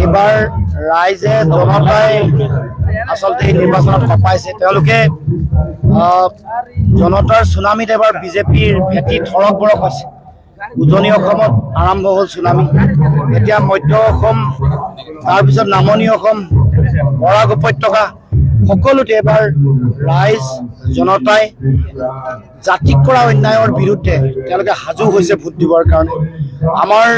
এইবাৰ ৰাইজে জনতাই আচলতে এই নিৰ্বাচনত খপাইছে। তেওঁলোকে জনতাৰ চুনামিত এবাৰ বিজেপিৰ ভেটি থৰক বৰক হৈছে। উজনি অসমত আৰম্ভ হ'ল চুনামি, এতিয়া মধ্য অসম, তাৰপিছত নামনি অসম, বৰাক উপত্যকা সকলোতে এবাৰ ৰাইজ জনতাই জাতিক কৰা অন্যায়ৰ বিৰুদ্ধে তেওঁলোকে সাজু হৈছে ভোট দিবৰ কাৰণে। আমাৰ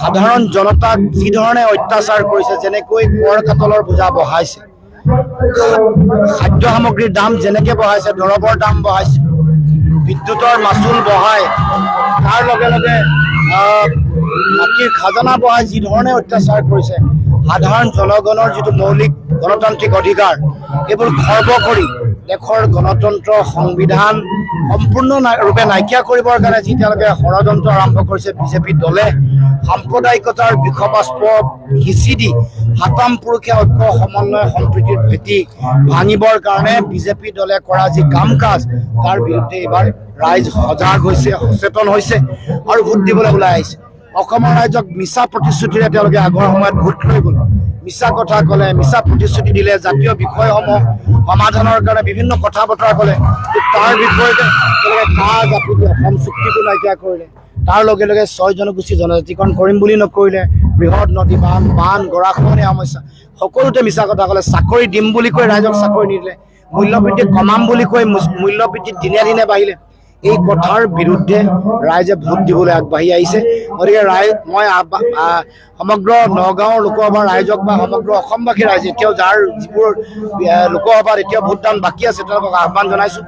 সাধাৰণ জনতাক যিধৰণে অত্যাচাৰ কৰিছে, যেনেকৈ কৰ কাতলৰ বোজা বঢ়াইছে, খাদ্য সামগ্ৰীৰ দাম যেনেকৈ বঢ়াইছে, দৰৱৰ দাম বঢ়াইছে, বিদ্যুতৰ মাচুল বঢ়াই, তাৰ লগে লগে মাটিৰ খাজানা বঢ়াই যিধৰণে অত্যাচাৰ কৰিছে, সাধাৰণ জনগণৰ যিটো মৌলিক গণতান্ত্ৰিক অধিকাৰ এইবোৰ খৰ্ব কৰি দেশৰ গণতন্ত্ৰ সংবিধান সম্পূৰ্ণৰূপে নাইকিয়া কৰিবৰ কাৰণে যি তেওঁলোকে ষড়যন্ত্ৰ আৰম্ভ কৰিছে বিজেপি দলে, সাম্প্ৰদায়িকতাৰ বিষবাস্প সিঁচি দি সাতাম পুৰুষীয়া ঐক্য সমন্বয় সম্প্ৰীতিৰ ভেটি ভাঙিবৰ কাৰণে বিজেপি দলে কৰা যি কাম কাজ তাৰ বিৰুদ্ধে এইবাৰ ৰাইজ সজাগ হৈছে, সচেতন হৈছে আৰু ভোট দিবলৈ ওলাই আহিছে। অসমৰ ৰাইজক মিছা প্ৰতিশ্ৰুতিৰে তেওঁলোকে আগৰ সময়ত ভোট লৈ গ'ল, মিছা কথা ক'লে, মিছা প্ৰতিশ্ৰুতি দিলে, জাতীয় বিষয়সমূহ সমাধানৰ কাৰণে বিভিন্ন কথা বতৰা ক'লে, তাৰ বিপৰীতে তেওঁলোকে ঘাঁহ জাপি দি অসম চুক্তিটো নাইকিয়া কৰিলে, তাৰ লগে লগে 6 জনগোষ্ঠী জনজাতিকৰণ কৰিম বুলি নকৰিলে, বৃহৎ নদী বান গৰাখহনীয়া সমস্যা সকলোতে মিছা কথা ক'লে, চাকৰি দিম বুলি কৈ ৰাইজক চাকৰি নিদিলে, মূল্যবৃদ্ধি কমাম বুলি কৈ মূল্যবৃদ্ধি দিনে দিনে বাঢ়িলে। এই কথাৰ বিৰুদ্ধে ৰাইজে ভোট দিবলৈ আগবাঢ়ি আহিছে। গতিকে মই সমগ্ৰ নগাঁৱৰ লোকসভাৰ ৰাইজক বা সমগ্ৰ অসমবাসী ৰাইজ এতিয়াও যিবোৰ লোকসভাত এতিয়াও ভোটদান বাকী আছে তেওঁলোকক আহ্বান জনাইছোঁ,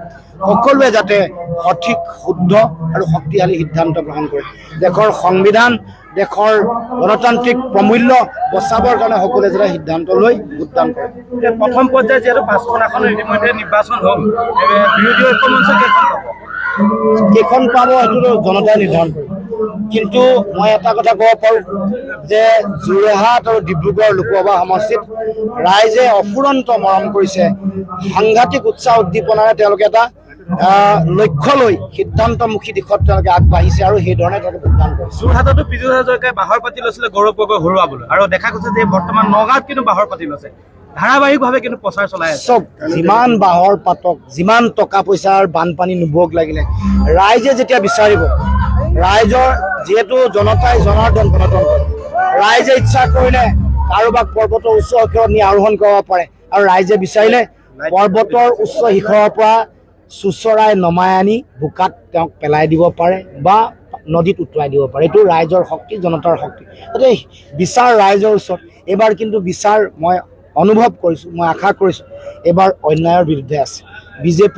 সকলোৱে যাতে সঠিক, শুদ্ধ আৰু শক্তিশালী সিদ্ধান্ত গ্ৰহণ কৰে। দেশৰ সংবিধান, দেশৰ গণতান্ত্ৰিক প্ৰমূল্য বচাবৰ কাৰণে সকলোৱে যাতে সিদ্ধান্ত লৈ ভোটদান কৰে। প্ৰথম পৰ্যায়ত যিহেতু 5খন আসনৰ ইতিমধ্যে নিৰ্বাচন হ'ল, বিৰোধী ঐক্য মঞ্চ কেইখন পাব সেইটো জনতাই নিৰ্ধাৰণ কৰিব। কিন্তু মই এটা কথা ক'ব পাৰোঁ যে যোৰহাট আৰু ডিব্ৰুগড় লোকসভা সমষ্টিত ৰাইজে অফুৰন্ত মৰম কৰিছে, সাংঘাতিক উৎসাহ উদ্দীপনাৰে তেওঁলোকে এটা লক্ষ্য লৈ সিদ্ধান্তমুখী দিশত তেওঁলোকে আগবাঢ়িছে আৰু সেইধৰণে তেওঁলোকে ভোটদান কৰিছে। যোৰহাটতো পীযুষ হাজৰিকাই বাহৰ পাতি লৈছিলে গৌৰৱ গগৈ হৰুৱাবলৈ, আৰু দেখা গৈছে যে বৰ্তমান নগাঁৱত কিন্তু বাহৰ পাতি লৈছে, ধাৰাবাহিকভাৱে কিন্তু প্ৰচাৰ চলাই আছে। চব যিমান বাহৰ পাতক, যিমান টকা পইচাৰ বানপানী নুবুওক লাগিলে, ৰাইজে যেতিয়া বিচাৰিব, ৰাইজৰ যিহেতু জনতাই জনাৰ্দন গণতন্ত্ৰ, ৰাইজে ইচ্ছা কৰিলে কাৰোবাক পৰ্বতৰ উচ্চ শিখৰত নি আৰোহণ কৰিব পাৰে, আৰু ৰাইজে বিচাৰিলে পৰ্বতৰ উচ্চ শিখৰৰ পৰা চুচৰাই নমাই আনি বোকাত তেওঁক পেলাই দিব পাৰে বা নদীত উটুৱাই দিব পাৰে। এইটো ৰাইজৰ শক্তি, জনতাৰ শক্তি। গতিকে বিচাৰ ৰাইজৰ ওচৰত। এইবাৰ কিন্তু বিচাৰ মই অনুভৱ কৰিছোঁ, মই আশা কৰিছোঁ এইবাৰ অন্যায়ৰ বিৰুদ্ধে আছে। বিজেপি